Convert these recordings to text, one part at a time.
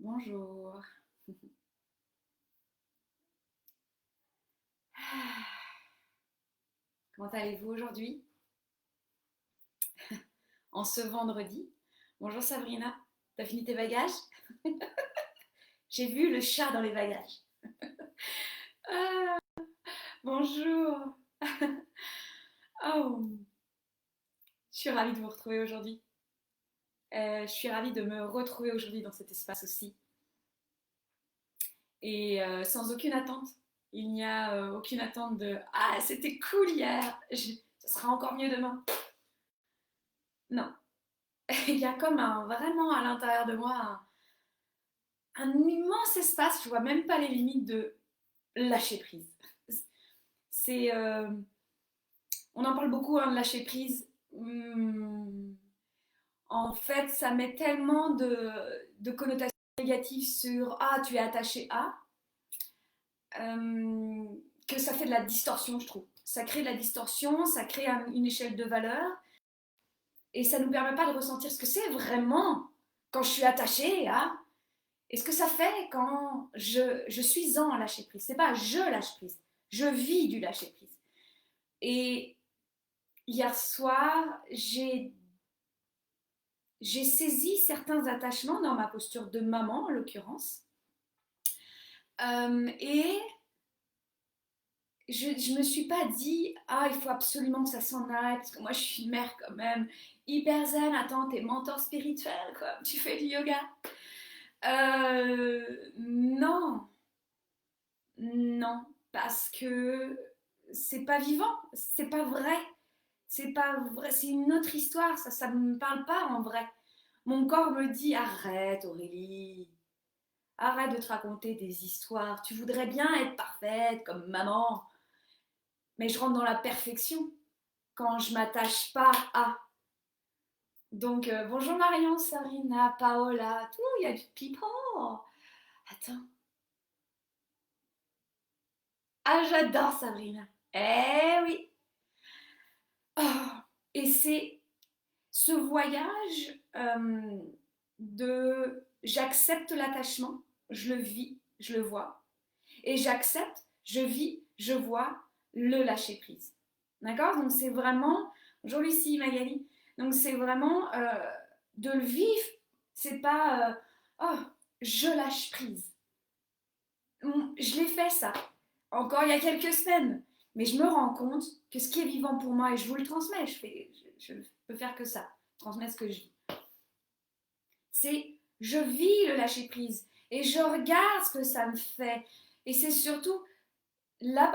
Bonjour. Comment allez-vous aujourd'hui? En ce vendredi? Bonjour Sabrina, t'as fini tes bagages? J'ai vu le chat dans les bagages. Ah, bonjour. Oh, je suis ravie de vous retrouver aujourd'hui. Je suis ravie de me retrouver aujourd'hui dans cet espace aussi. Et sans aucune attente. Il n'y a aucune attente de «Ah, c'était cool hier, ce sera encore mieux demain». Non, il y a comme vraiment à l'intérieur de moi un immense espace, je vois même pas les limites de lâcher prise. C'est, on en parle beaucoup, hein, de lâcher prise. En fait, ça met tellement de connotations négatives sur ah tu es attaché à euh, que ça fait de la distorsion, je trouve. Ça crée de la distorsion, ça crée une échelle de valeur et ça nous permet pas de ressentir ce que c'est vraiment quand je suis attachée à. Et ce que ça fait quand je suis en lâcher prise, c'est pas je lâche prise, je vis du lâcher prise. Et hier soir, j'ai saisi certains attachements dans ma posture de maman, en l'occurrence. Et je me suis pas dit, ah, il faut absolument que ça s'en aille, parce que moi, je suis une mère quand même hyper zen. Attends, t'es mentor spirituel, quoi. Tu fais du yoga. Non, non, parce que c'est pas vivant, c'est pas vrai. C'est pas vrai, c'est une autre histoire, ça me parle pas en vrai. Mon corps me dit arrête Aurélie, arrête de te raconter des histoires. Tu voudrais bien être parfaite comme maman, mais je rentre dans la perfection quand je m'attache pas à. Donc bonjour Marion, Sarina, Paola, tout, il y a du people. Attends. Ah j'adore Sabrina. Eh oui. Oh, et c'est ce voyage de j'accepte l'attachement, je le vis, je le vois, et j'accepte, je vis, je vois le lâcher prise. D'accord. Donc c'est vraiment, bonjour Lucie, Magali, donc c'est vraiment de le vivre, c'est pas oh, je lâche prise. Je l'ai fait ça, encore il y a quelques semaines, mais je me rends compte que ce qui est vivant pour moi, et je vous le transmets, je peux faire que ça, transmettre ce que je vis. C'est je vis le lâcher prise et je regarde ce que ça me fait. Et c'est surtout là,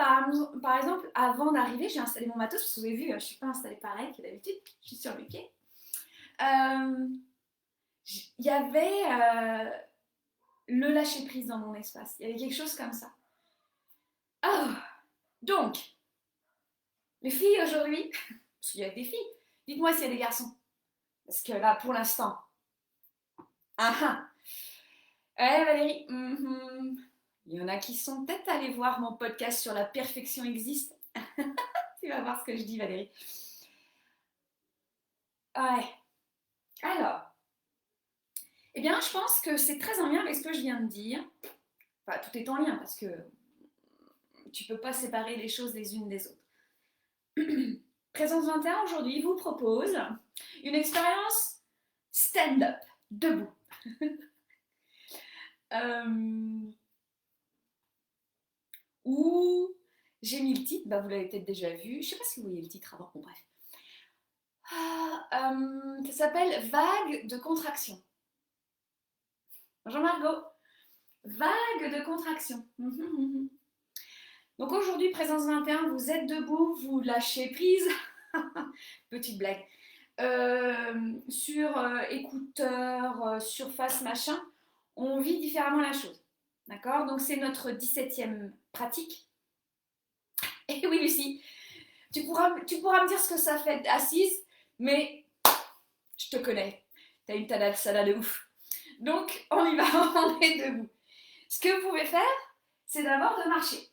par exemple, avant d'arriver, j'ai installé mon matos parce que vous avez vu, je ne suis pas installée pareil que d'habitude, je suis sur le quai. Il y avait le lâcher prise dans mon espace. Il y avait quelque chose comme ça. Oh, donc, les filles aujourd'hui, parce qu'il y a des filles, dites-moi s'il y a des garçons. Parce que là, pour l'instant, ah ah. Valérie, il y en a qui sont peut-être allés voir mon podcast sur la perfection existe. Tu vas voir ce que je dis, Valérie. Ouais. Alors, eh bien, je pense que c'est très en lien avec ce que je viens de dire. Enfin, tout est en lien parce que tu peux pas séparer les choses les unes des autres. Présence 21 aujourd'hui vous propose une expérience stand-up, debout. Où j'ai mis le titre, bah vous l'avez peut-être déjà vu, je sais pas si vous voyez le titre avant, bon bref. Ça s'appelle Vague de contraction. Bonjour Margot. Vague de contraction. Donc aujourd'hui, présence 21, vous êtes debout, vous lâchez prise. Petite blague. Sur écouteurs, surface, machin, on vit différemment la chose. D'accord. Donc c'est notre 17e pratique. Et oui, Lucie, tu pourras me dire ce que ça fait assise, mais je te connais. T'as une tadalsada de ouf. Donc, on y va, on est debout. Ce que vous pouvez faire, c'est d'abord de marcher.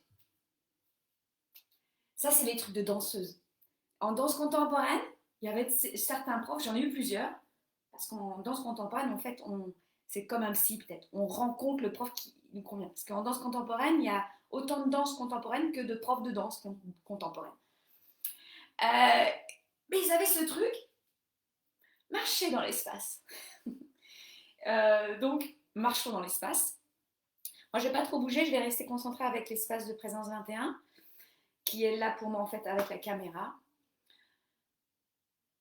Ça, c'est les trucs de danseuse. En danse contemporaine, il y avait certains profs, j'en ai eu plusieurs, parce qu'en danse contemporaine, en fait, C'est comme un psy peut-être. On rencontre le prof qui nous convient. Parce qu'en danse contemporaine, il y a autant de danse contemporaine que de profs de danse contemporaine. Mais ils avaient ce truc, marcher dans l'espace. Donc, marchons dans l'espace. Moi, je ne vais pas trop bouger, je vais rester concentrée avec l'espace de présence 21, qui est là pour moi en fait avec la caméra.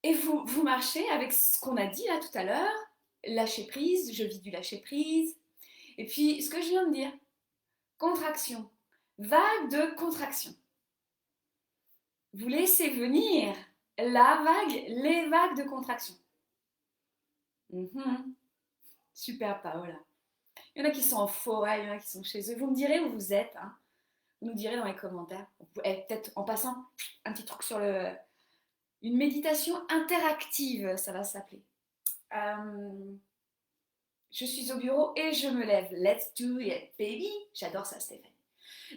Et vous marchez avec ce qu'on a dit là tout à l'heure, lâcher prise, je vis du lâcher prise. Et puis, ce que je viens de dire, contraction, vague de contraction. Vous laissez venir la vague, les vagues de contraction. Super Paola. Il y en a qui sont en forêt, il y en a qui sont chez eux. Vous me direz où vous êtes. Hein. Vous nous direz dans les commentaires. Peut-être en passant un petit truc sur une méditation interactive, ça va s'appeler. Je suis au bureau et je me lève. Let's do it, baby. J'adore ça, Stéphane.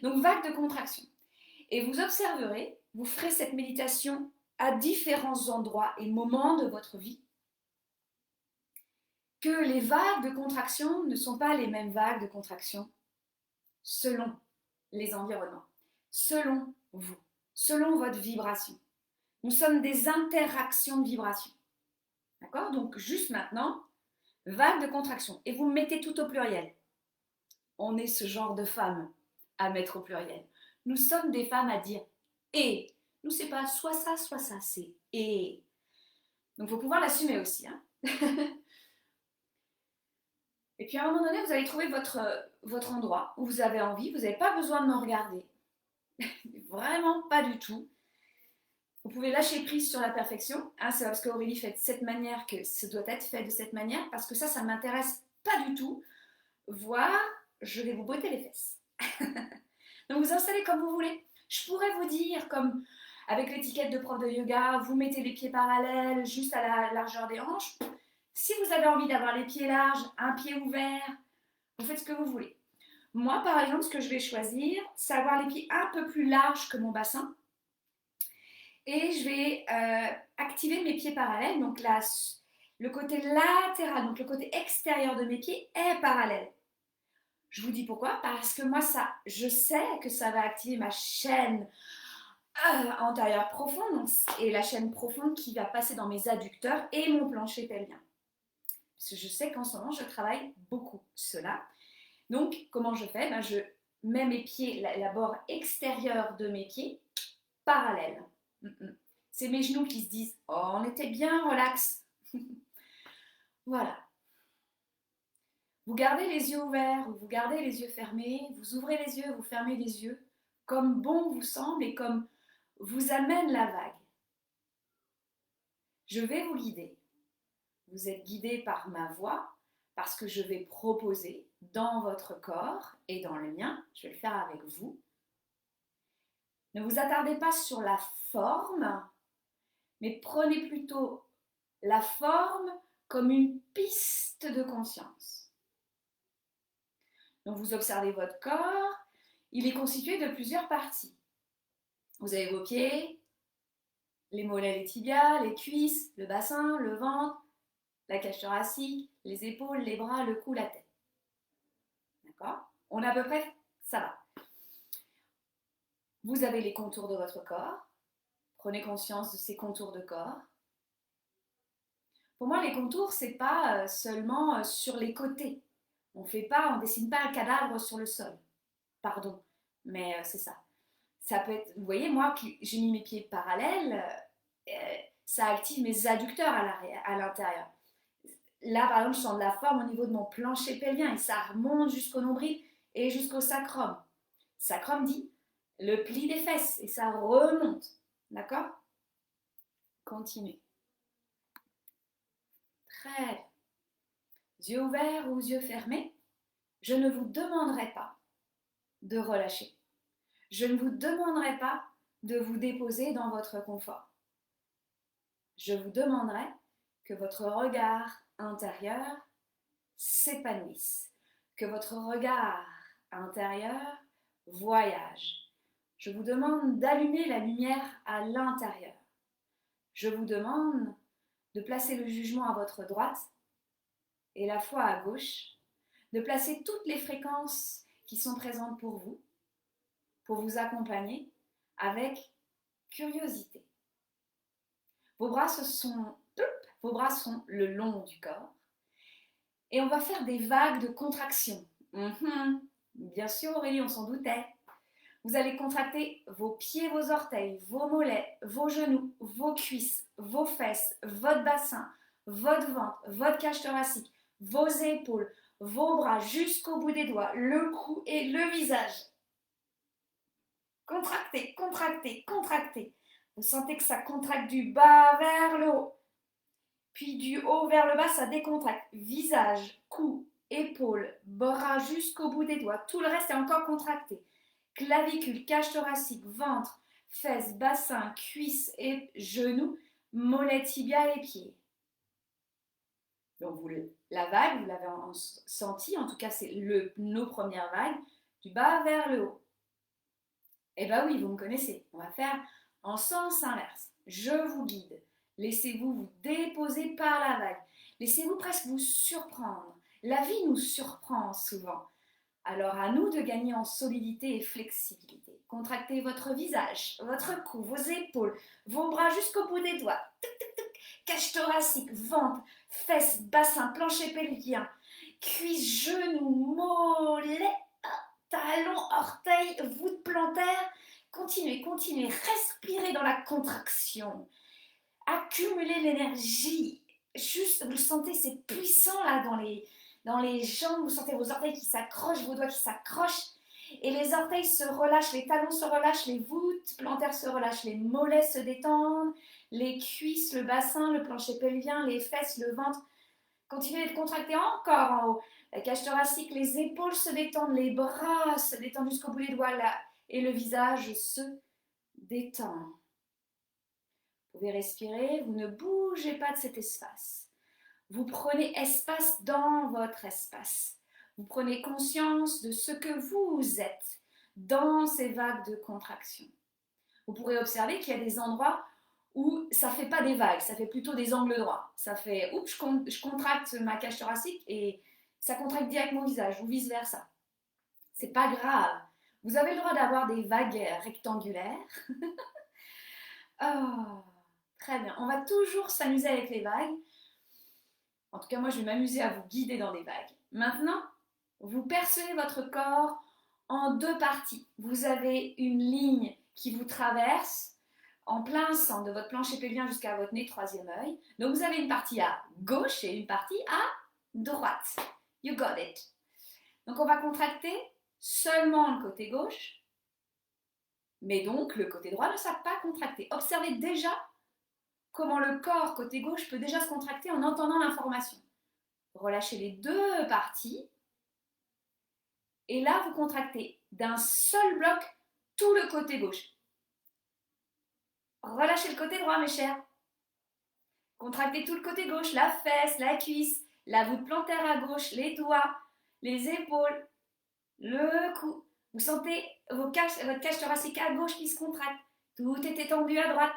Donc, vague de contraction. Et vous observerez, vous ferez cette méditation à différents endroits et moments de votre vie, que les vagues de contraction ne sont pas les mêmes vagues de contraction selon les environnements, selon vous, selon votre vibration. Nous sommes des interactions de vibrations. D'accord? Donc, juste maintenant, vague de contraction. Et vous mettez tout au pluriel. On est ce genre de femmes à mettre au pluriel. Nous sommes des femmes à dire « et ». Nous, c'est pas soit ça, c'est « et ». Donc, il faut pouvoir l'assumer aussi. Hein. Et puis, à un moment donné, vous allez trouver votre endroit où vous avez envie. Vous n'avez pas besoin de me regarder. Vraiment pas du tout. Vous pouvez lâcher prise sur la perfection. Hein, c'est parce qu'Aurélie fait de cette manière que ça doit être fait de cette manière. Parce que ça ne m'intéresse pas du tout. Voire, je vais vous botter les fesses. Donc, vous installez comme vous voulez. Je pourrais vous dire, comme avec l'étiquette de prof de yoga, vous mettez les pieds parallèles juste à la largeur des hanches. Si vous avez envie d'avoir les pieds larges, un pied ouvert, vous faites ce que vous voulez. Moi, par exemple, ce que je vais choisir, c'est avoir les pieds un peu plus larges que mon bassin. Et je vais activer mes pieds parallèles. Donc là, le côté latéral, donc le côté extérieur de mes pieds est parallèle. Je vous dis pourquoi? Parce que moi, je sais que ça va activer ma chaîne antérieure profonde, et la chaîne profonde qui va passer dans mes adducteurs et mon plancher pelvien. Parce que je sais qu'en ce moment, je travaille beaucoup cela. Donc, comment je fais? Je mets mes pieds, la bord extérieure de mes pieds, parallèle. C'est mes genoux qui se disent « Oh, on était bien relax ». Voilà. Vous gardez les yeux ouverts ou vous gardez les yeux fermés, vous ouvrez les yeux, vous fermez les yeux, comme bon vous semble et comme vous amène la vague. Je vais vous guider. Vous êtes guidé par ma voix, parce que je vais proposer dans votre corps et dans le mien, je vais le faire avec vous. Ne vous attardez pas sur la forme, mais prenez plutôt la forme comme une piste de conscience. Donc vous observez votre corps, il est constitué de plusieurs parties. Vous avez vos pieds, les mollets, les tibias, les cuisses, le bassin, le ventre, la cage thoracique, les épaules, les bras, le cou, la tête. D'accord? On a à peu près, ça va. Vous avez les contours de votre corps. Prenez conscience de ces contours de corps. Pour moi, les contours, c'est pas seulement sur les côtés. On dessine pas un cadavre sur le sol. Pardon, mais c'est ça. Ça peut être, vous voyez, moi, j'ai mis mes pieds parallèles, ça active mes adducteurs à l'intérieur. Là, par exemple, je sens de la forme au niveau de mon plancher pelvien et ça remonte jusqu'au nombril et jusqu'au sacrum. Sacrum dit le pli des fesses et ça remonte. D'accord? Continuez. Très bien. Yeux ouverts ou yeux fermés, je ne vous demanderai pas de relâcher. Je ne vous demanderai pas de vous déposer dans votre confort. Je vous demanderai que votre regard intérieur s'épanouisse, que votre regard intérieur voyage. Je vous demande d'allumer la lumière à l'intérieur. Je vous demande de placer le jugement à votre droite et la fois à gauche, de placer toutes les fréquences qui sont présentes pour vous accompagner avec curiosité. Vos bras sont le long du corps et on va faire des vagues de contraction. Bien sûr Aurélie, on s'en doutait. Vous allez contracter vos pieds, vos orteils, vos mollets, vos genoux, vos cuisses, vos fesses, votre bassin, votre ventre, votre cage thoracique, vos épaules, vos bras jusqu'au bout des doigts, le cou et le visage. Contractez, contractez, contractez. Vous sentez que ça contracte du bas vers le haut. Puis du haut vers le bas, ça décontracte. Visage, cou, épaules, bras jusqu'au bout des doigts. Tout le reste est encore contracté. Clavicule, cage thoracique, ventre, fesses, bassin, cuisses et genoux, mollets, tibia et pieds. Donc la vague, vous l'avez senti, en tout cas c'est nos premières vagues, du bas vers le haut. Eh bien oui, vous me connaissez, on va faire en sens inverse. Je vous guide, laissez-vous vous déposer par la vague, laissez-vous presque vous surprendre. La vie nous surprend souvent. Alors à nous de gagner en solidité et flexibilité. Contractez votre visage, votre cou, vos épaules, vos bras jusqu'au bout des doigts. Cage thoracique, ventre, fesses, bassin, plancher pelvien, cuisses, genoux, mollets, talons, orteils, voûte plantaire. Continuez, continuez, respirez dans la contraction. Accumulez l'énergie. Juste, vous sentez, c'est puissant là dans les jambes, vous sentez vos orteils qui s'accrochent, vos doigts qui s'accrochent. Et les orteils se relâchent, les talons se relâchent, les voûtes plantaires se relâchent, les mollets se détendent, les cuisses, le bassin, le plancher pelvien, les fesses, le ventre. Continuez de contracter encore en haut. La cage thoracique, les épaules se détendent, les bras se détendent jusqu'au bout des doigts là. Et le visage se détend. Vous pouvez respirer, vous ne bougez pas de cet espace. Vous prenez espace dans votre espace. Vous prenez conscience de ce que vous êtes dans ces vagues de contraction. Vous pourrez observer qu'il y a des endroits où ça ne fait pas des vagues, ça fait plutôt des angles droits. Ça fait, oups, je contracte ma cage thoracique et ça contracte direct mon visage ou vice-versa. C'est pas grave. Vous avez le droit d'avoir des vagues rectangulaires. Oh, très bien. On va toujours s'amuser avec les vagues. En tout cas, moi, je vais m'amuser à vous guider dans des vagues. Maintenant, vous percevez votre corps en deux parties. Vous avez une ligne qui vous traverse en plein centre de votre plancher pelvien jusqu'à votre nez, troisième œil. Donc, vous avez une partie à gauche et une partie à droite. You got it. Donc, on va contracter seulement le côté gauche, mais donc le côté droit ne sera pas contracté. Observez déjà comment le corps côté gauche peut déjà se contracter en entendant l'information. Relâchez les deux parties. Et là, vous contractez d'un seul bloc tout le côté gauche. Relâchez le côté droit, mes chers. Contractez tout le côté gauche, la fesse, la cuisse, la voûte plantaire à gauche, les doigts, les épaules, le cou. Vous sentez votre cage thoracique à gauche qui se contracte. Tout est étendu à droite.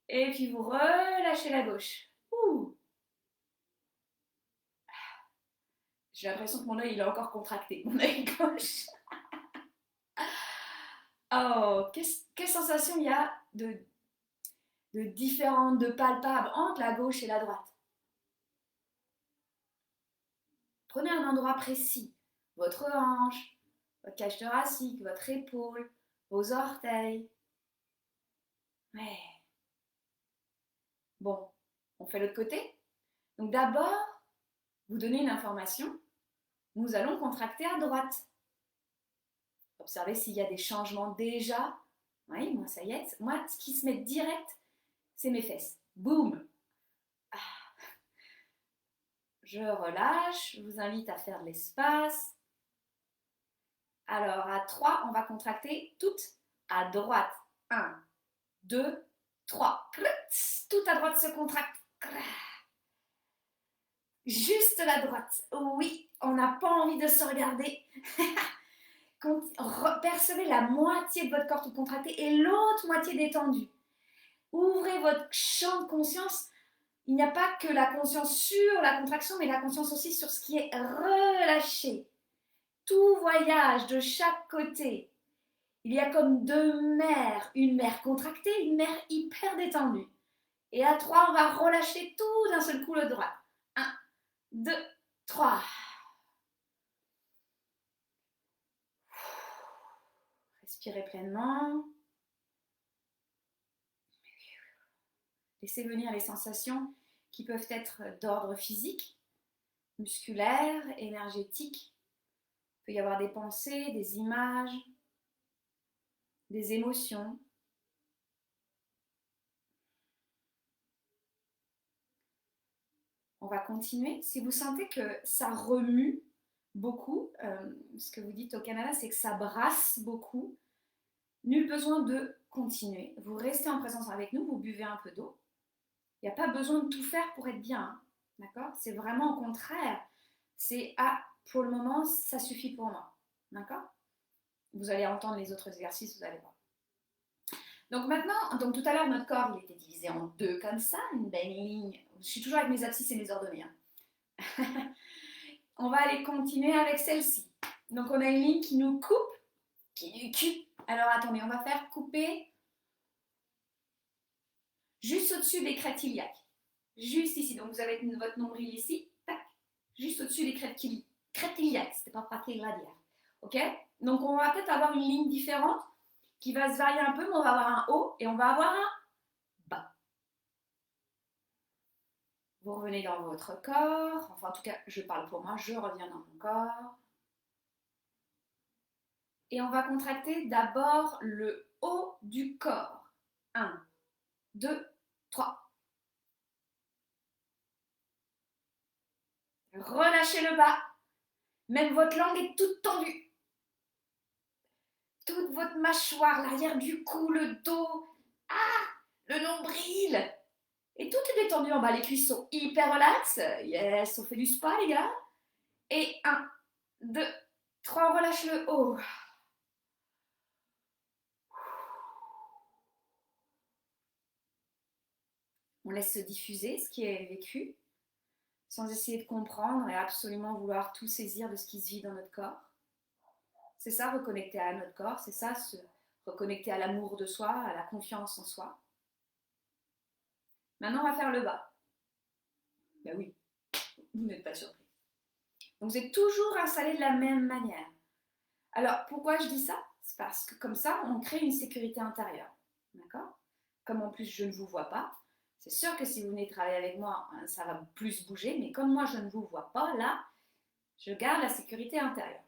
Et puis vous relâchez la gauche. Ouh. J'ai l'impression que mon œil il est encore contracté. Mon œil gauche. Oh, quelle sensation il y a de différentes, de palpables entre la gauche et la droite. Prenez un endroit précis. Votre hanche, votre cage thoracique, votre épaule, vos orteils. Ouais. Bon, on fait l'autre côté. Donc d'abord, vous donnez une information. Nous allons contracter à droite. Observez s'il y a des changements déjà. Oui, moi ça y est. Moi, ce qui se met direct, c'est mes fesses. Boum. Ah. Je relâche. Je vous invite à faire de l'espace. Alors, à 3, on va contracter toutes à droite. 1, 2, 3. Tout à droite se contracte. Juste la droite. Oui, on n'a pas envie de se regarder. Percevez la moitié de votre corps tout contracté et l'autre moitié détendue. Ouvrez votre champ de conscience. Il n'y a pas que la conscience sur la contraction, mais la conscience aussi sur ce qui est relâché. Tout voyage de chaque côté. Il y a comme deux mers, une mer contractée, une mer hyper détendue. Et à 3, on va relâcher tout d'un seul coup le droit. 1, 2, 3. Respirez pleinement. Laissez venir les sensations qui peuvent être d'ordre physique, musculaire, énergétique. Il peut y avoir des pensées, des images, des émotions. On va continuer. Si vous sentez que ça remue beaucoup, ce que vous dites au Canada, c'est que ça brasse beaucoup, nul besoin de continuer. Vous restez en présence avec nous, vous buvez un peu d'eau. Il n'y a pas besoin de tout faire pour être bien. Hein, d'accord? C'est vraiment au contraire. C'est ah, pour le moment, ça suffit pour moi. D'accord? Vous allez entendre les autres exercices, vous allez voir. Donc maintenant, donc tout à l'heure, notre corps, il était divisé en deux comme ça, une belle ligne. Je suis toujours avec mes abscisses et mes ordonnées. Hein. On va aller continuer avec celle-ci. Donc on a une ligne qui nous coupe, qui nous coupe. Alors attendez, on va faire couper juste au-dessus des crêtes iliaques. Juste ici. Donc vous avez votre nombril ici, tac, juste au-dessus des crêtes iliaques. C'était pas pratique à dire. Ok? Donc on va peut-être avoir une ligne différente qui va se varier un peu, mais on va avoir un haut et on va avoir un bas. Vous revenez dans votre corps. Enfin, en tout cas, je parle pour moi. Je reviens dans mon corps. Et on va contracter d'abord le haut du corps. 1, 2, 3. Relâchez le bas. Même votre langue est toute tendue. Toute votre mâchoire, l'arrière du cou, le dos, le nombril. Et tout est détendu en bas. Les cuisses sont hyper relax. Yes, on fait du spa, les gars. Et 1, 2, 3, on relâche le haut. On laisse se diffuser ce qui est vécu, sans essayer de comprendre et absolument vouloir tout saisir de ce qui se vit dans notre corps. C'est ça, reconnecter à notre corps, c'est ça, se reconnecter à l'amour de soi, à la confiance en soi. Maintenant, on va faire le bas. Ben oui, vous n'êtes pas surpris. Donc, vous êtes toujours installé de la même manière. Alors, pourquoi je dis ça? C'est parce que comme ça, on crée une sécurité intérieure. D'accord? Comme en plus, je ne vous vois pas, c'est sûr que si vous venez travailler avec moi, ça va plus bouger, mais comme moi, je ne vous vois pas, là, je garde la sécurité intérieure.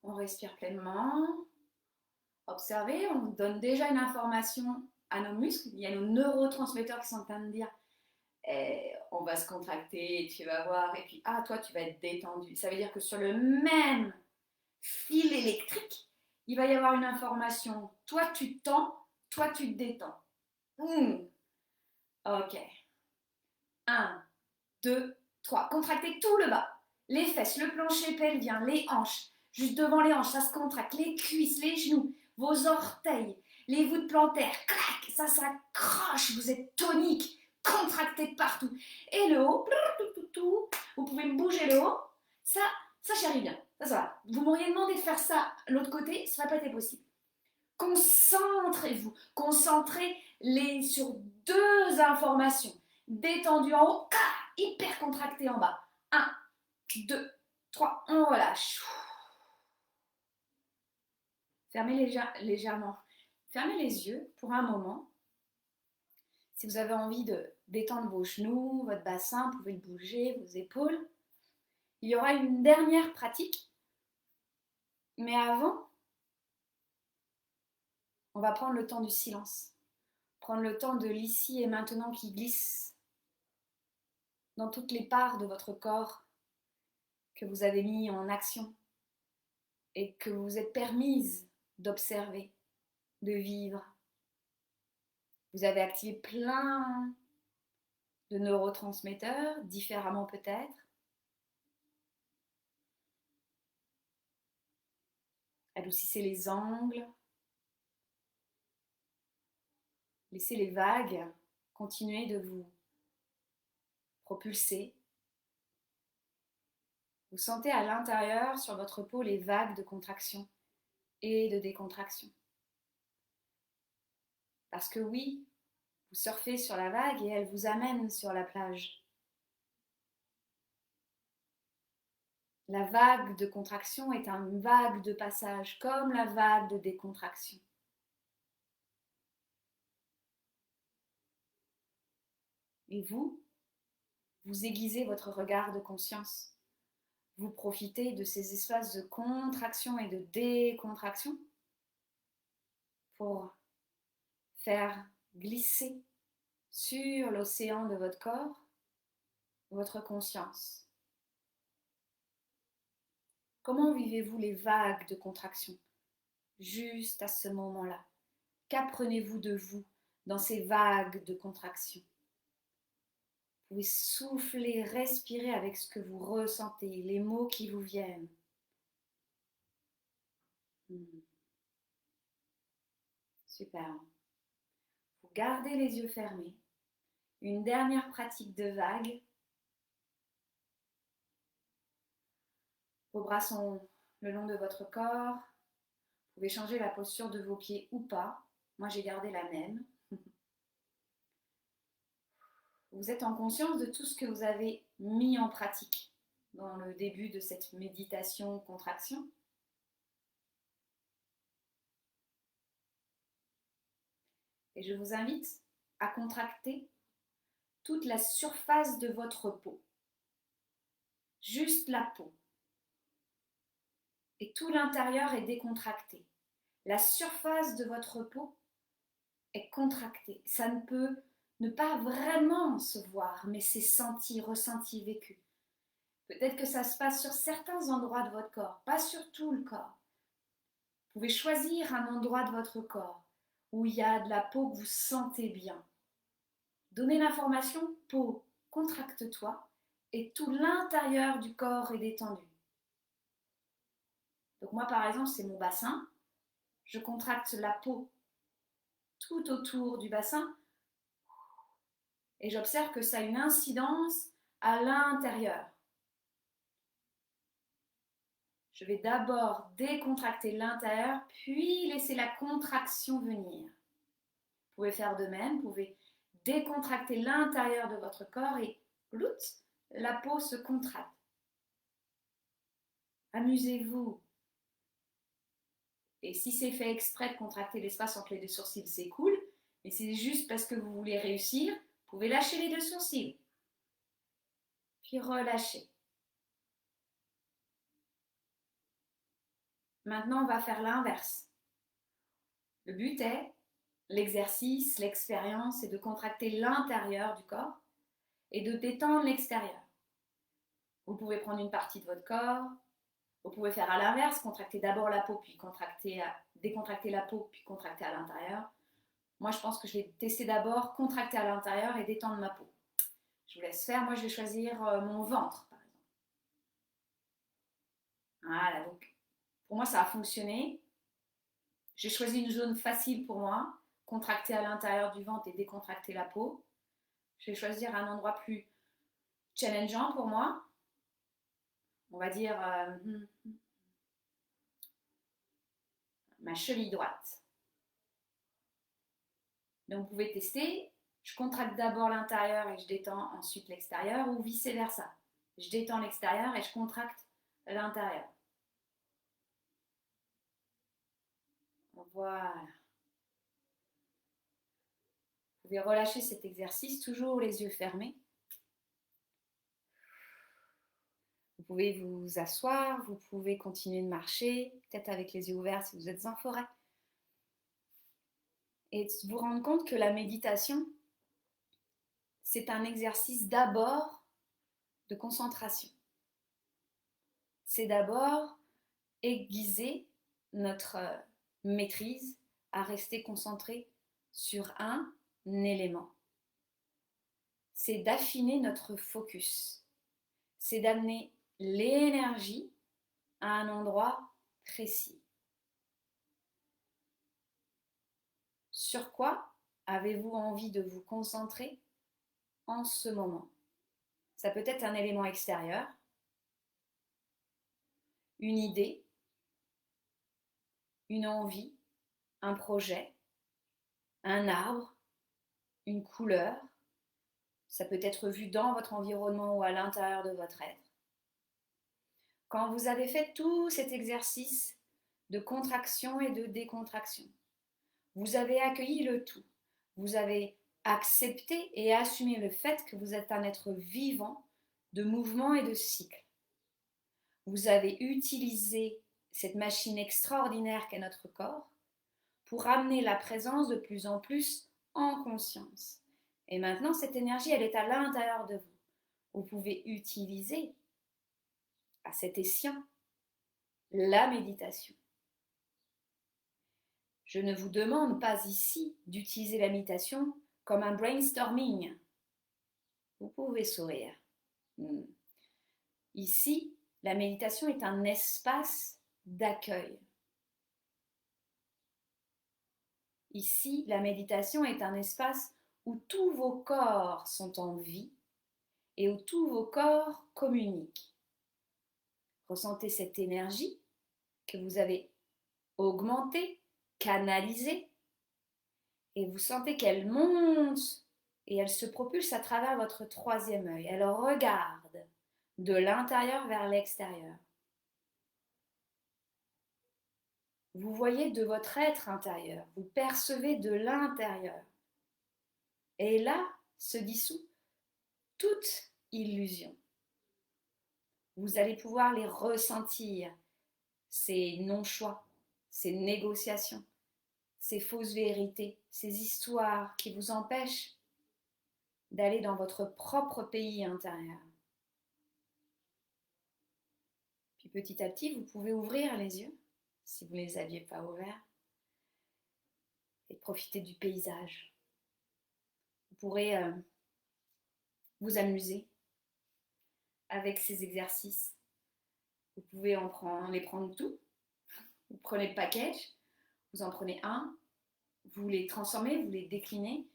On respire pleinement. Observez, on donne déjà une information à nos muscles. Il y a nos neurotransmetteurs qui sont en train de dire on va se contracter, tu vas voir, et puis toi tu vas être détendu. Ça veut dire que sur le même fil électrique, il va y avoir une information. Toi tu tends, toi tu te détends. Ok. 1, 2, 3. Contractez tout le bas. Les fesses, le plancher pelvien, les hanches. Juste devant les hanches, ça se contracte. Les cuisses, les genoux, vos orteils, les voûtes plantaires. Clac, ça s'accroche. Vous êtes tonique. Contractez de partout. Et le haut, vous pouvez bouger le haut. Ça j'y arrive bien. Ça va. Vous m'auriez demandé de faire ça l'autre côté, ça n'aurait pas été possible. Concentrez-vous. Concentrez-les sur deux informations. Détendu en haut, hyper contracté en bas. 1, 2, 3, on relâche. Fermez légèrement. Fermez les yeux pour un moment. Si vous avez envie de détendre vos genoux, votre bassin, vous pouvez le bouger, vos épaules. Il y aura une dernière pratique. Mais avant, on va prendre le temps du silence. Prendre le temps de l'ici et maintenant qui glisse dans toutes les parts de votre corps que vous avez mis en action et que vous vous êtes permise d'observer, de vivre. Vous avez activé plein de neurotransmetteurs, différemment peut-être. Adoucissez les angles. Laissez les vagues continuer de vous propulser. Vous sentez à l'intérieur, sur votre peau, les vagues de contraction et de décontraction. Parce que oui, vous surfez sur la vague et elle vous amène sur la plage. La vague de contraction est une vague de passage, comme la vague de décontraction. Et vous aiguisez votre regard de conscience. Vous profitez de ces espaces de contraction et de décontraction pour faire glisser sur l'océan de votre corps votre conscience. Comment vivez-vous les vagues de contraction juste à ce moment-là? Qu'apprenez-vous de vous dans ces vagues de contraction? Vous pouvez souffler, respirer avec ce que vous ressentez, les mots qui vous viennent. Super. Vous gardez les yeux fermés. Une dernière pratique de vague. Vos bras sont le long de votre corps. Vous pouvez changer la posture de vos pieds ou pas. Moi, j'ai gardé la même. Vous êtes en conscience de tout ce que vous avez mis en pratique dans le début de cette méditation contraction. Et je vous invite à contracter toute la surface de votre peau. Juste la peau. Et tout l'intérieur est décontracté. La surface de votre peau est contractée. Ça ne peut ne pas vraiment se voir, mais c'est senti, ressenti, vécu. Peut-être que ça se passe sur certains endroits de votre corps, pas sur tout le corps. Vous pouvez choisir un endroit de votre corps où il y a de la peau que vous sentez bien. Donnez l'information peau, contracte-toi, et tout l'intérieur du corps est détendu. Donc moi par exemple c'est mon bassin, je contracte la peau tout autour du bassin et j'observe que ça a une incidence à l'intérieur. Je vais d'abord décontracter l'intérieur, puis laisser la contraction venir. Vous pouvez faire de même, vous pouvez décontracter l'intérieur de votre corps et blout, la peau se contracte. Amusez-vous. Et si c'est fait exprès de contracter l'espace entre les deux sourcils, c'est cool. Mais c'est juste parce que vous voulez réussir, vous pouvez lâcher les deux sourcils. Puis relâcher. Maintenant, on va faire l'inverse. Le but est, l'exercice, l'expérience, est de contracter l'intérieur du corps et de détendre l'extérieur. Vous pouvez prendre une partie de votre corps. Vous pouvez faire à l'inverse, contracter d'abord la peau, puis décontracter la peau, puis contracter à l'intérieur. Moi, je pense que je vais tester d'abord, contracter à l'intérieur et détendre ma peau. Je vous laisse faire. Moi, je vais choisir mon ventre, par exemple. Voilà, donc pour moi, ça a fonctionné. J'ai choisi une zone facile pour moi, contracter à l'intérieur du ventre et décontracter la peau. Je vais choisir un endroit plus challengeant pour moi. On va dire ma cheville droite. Donc vous pouvez tester. Je contracte d'abord l'intérieur et je détends ensuite l'extérieur ou vice versa. Je détends l'extérieur et je contracte l'intérieur. Voilà. Vous pouvez relâcher cet exercice, toujours les yeux fermés. Vous pouvez vous asseoir, vous pouvez continuer de marcher, peut-être avec les yeux ouverts si vous êtes en forêt. Et vous rendre compte que la méditation, c'est un exercice d'abord de concentration. C'est d'abord aiguiser notre maîtrise à rester concentré sur un élément. C'est d'affiner notre focus. C'est d'amener l'énergie à un endroit précis. Sur quoi? avez-vous envie de vous concentrer en ce moment? Ça peut être un élément extérieur, une idée, une envie, un projet, un arbre, une couleur. Ça peut être vu dans votre environnement ou à l'intérieur de votre être. Quand vous avez fait tout cet exercice de contraction et de décontraction, vous avez accueilli le tout. Vous avez accepté et assumé le fait que vous êtes un être vivant de mouvement et de cycle. Vous avez utilisé cette machine extraordinaire qu'est notre corps pour amener la présence de plus en plus en conscience. Et maintenant, cette énergie, elle est à l'intérieur de vous. Vous pouvez utiliser à cet escient la méditation. Je ne vous demande pas ici d'utiliser la méditation comme un brainstorming. Vous pouvez sourire. Ici, la méditation est un espace d'accueil. Ici, la méditation est un espace où tous vos corps sont en vie et où tous vos corps communiquent. Ressentez cette énergie que vous avez augmentée, canalisée, et vous sentez qu'elle monte et elle se propulse à travers votre troisième œil. Elle regarde de l'intérieur vers l'extérieur. Vous voyez de votre être intérieur, vous percevez de l'intérieur. Et là se dissout toute illusion. Vous allez pouvoir les ressentir, ces non-choix, ces négociations, ces fausses vérités, ces histoires qui vous empêchent d'aller dans votre propre pays intérieur. Puis petit à petit, vous pouvez ouvrir les yeux, si vous ne les aviez pas ouverts, et profiter du paysage. Vous pourrez vous amuser avec ces exercices. Vous pouvez les prendre tout. Vous prenez le package, vous en prenez un, vous les transformez, vous les déclinez,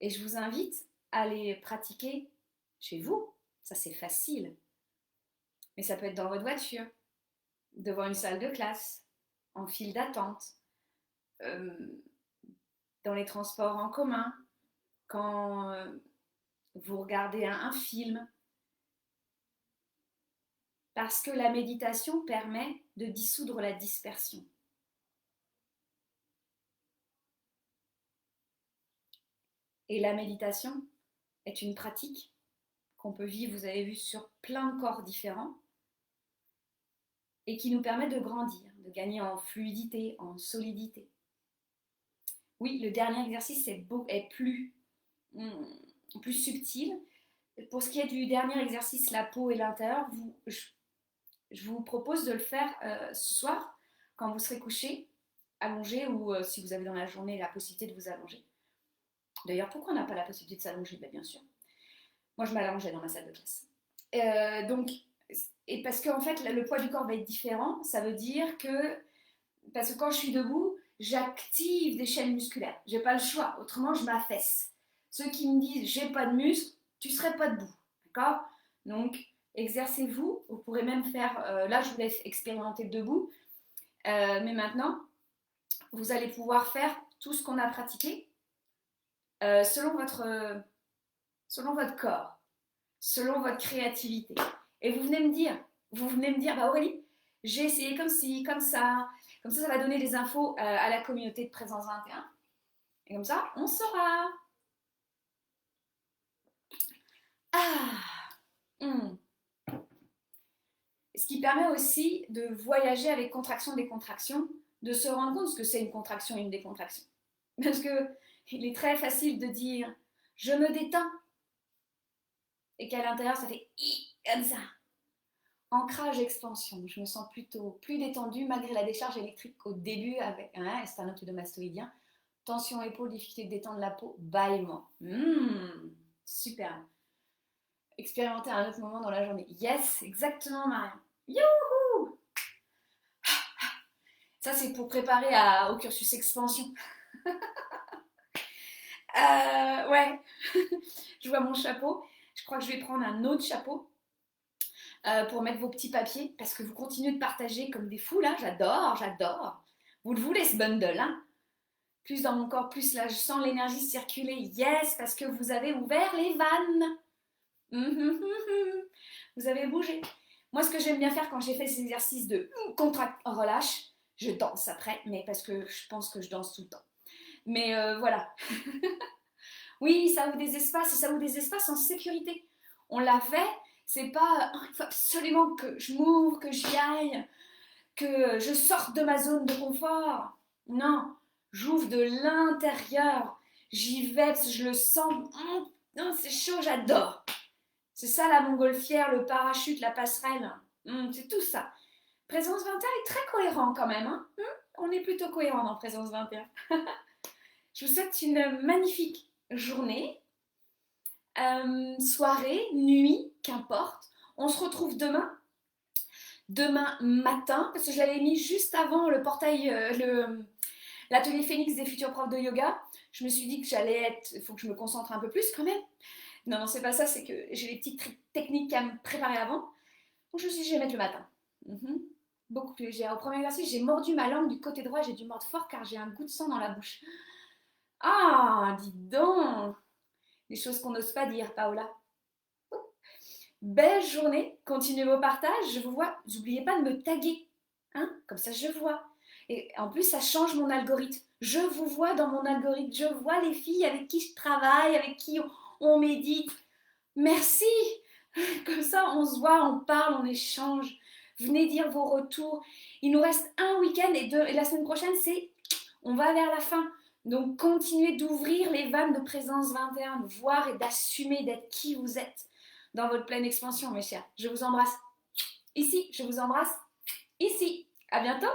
et je vous invite à les pratiquer chez vous. Ça, c'est facile. Mais ça peut être dans votre voiture, devant une salle de classe, en file d'attente, dans les transports en commun, quand vous regardez un film. Parce que la méditation permet de dissoudre la dispersion. Et la méditation est une pratique qu'on peut vivre, vous avez vu, sur plein de corps différents et qui nous permet de grandir, de gagner en fluidité, en solidité. Oui, le dernier exercice est plus subtil. Pour ce qui est du dernier exercice, la peau et l'intérieur, je vous propose de le faire ce soir, quand vous serez couché, allongé, ou si vous avez dans la journée la possibilité de vous allonger. D'ailleurs, pourquoi on n'a pas la possibilité de s'allonger? Bien sûr. Moi, je m'allongeais dans ma salle de classe. Et parce qu'en fait, le poids du corps va être différent, ça veut dire que, parce que quand je suis debout, j'active des chaînes musculaires. J'ai pas le choix, autrement je m'affaisse. Ceux qui me disent j'ai pas de muscles, tu serais pas debout, d'accord? Donc exercez-vous, vous pourrez même faire, là je vous laisse expérimenter le debout, mais maintenant vous allez pouvoir faire tout ce qu'on a pratiqué selon votre corps, selon votre créativité. Et vous venez me dire, bah Aurélie, j'ai essayé comme ci, comme ça va donner des infos à la communauté de Présence 21. Et comme ça, on saura. Ce qui permet aussi de voyager avec contraction-décontraction, de se rendre compte ce que c'est une contraction et une décontraction. Parce qu'il est très facile de dire « je me détends » et qu'à l'intérieur, ça fait « comme ça ». Ancrage, expansion, je me sens plutôt plus détendue malgré la décharge électrique au début avec un sternocleidomastoïdien. Tension épaule, difficulté de détendre la peau, bâillement. Super. Expérimenter à un autre moment dans la journée. Yes, exactement Marion. Youhou! Ça c'est pour préparer au cursus expansion. Ouais, je vois mon chapeau. Je crois que je vais prendre un autre chapeau pour mettre vos petits papiers parce que vous continuez de partager comme des fous là. J'adore, j'adore. Vous le voulez ce bundle, hein? Plus dans mon corps, plus là, je sens l'énergie circuler. Yes, parce que vous avez ouvert les vannes. Vous avez bougé. Moi, ce que j'aime bien faire quand j'ai fait ces exercices de contract, relâche, je danse après, mais parce que je pense que je danse tout le temps. Mais voilà. Oui, ça ouvre des espaces et ça ouvre des espaces en sécurité. On l'a fait, c'est pas il faut absolument que je m'ouvre, que j'y aille, que je sorte de ma zone de confort. Non, j'ouvre de l'intérieur. J'y vais parce que je le sens. Non, c'est chaud, j'adore. C'est ça la montgolfière, le parachute, la passerelle. C'est tout ça. Présence 21 est très cohérent quand même. Hein. On est plutôt cohérent dans Présence 21. Je vous souhaite une magnifique journée, soirée, nuit, qu'importe. On se retrouve demain matin, parce que je l'avais mis juste avant le portail, l'atelier Phoenix des futurs profs de yoga. Je me suis dit que il faut que je me concentre un peu plus quand même. Non, non, c'est pas ça, c'est que j'ai les petites techniques à me préparer avant. Donc je me suis dit, je vais mettre le matin. Beaucoup plus léger. Au premier exercice, j'ai mordu ma langue du côté droit, j'ai dû mordre fort car j'ai un goût de sang dans la bouche. Ah, dis donc! Des choses qu'on n'ose pas dire, Paola. Belle journée, continuez vos partages, je vous vois. N'oubliez pas de me taguer, hein, comme ça je vois. Et en plus, ça change mon algorithme. Je vous vois dans mon algorithme, je vois les filles avec qui je travaille, avec qui on médite. Merci! Comme ça, on se voit, on parle, on échange. Venez dire vos retours. Il nous reste un week-end et la semaine prochaine, on va vers la fin. Donc, continuez d'ouvrir les vannes de présence 21, de voir et d'assumer d'être qui vous êtes dans votre pleine expansion, mes chers. Je vous embrasse ici, je vous embrasse ici. À bientôt!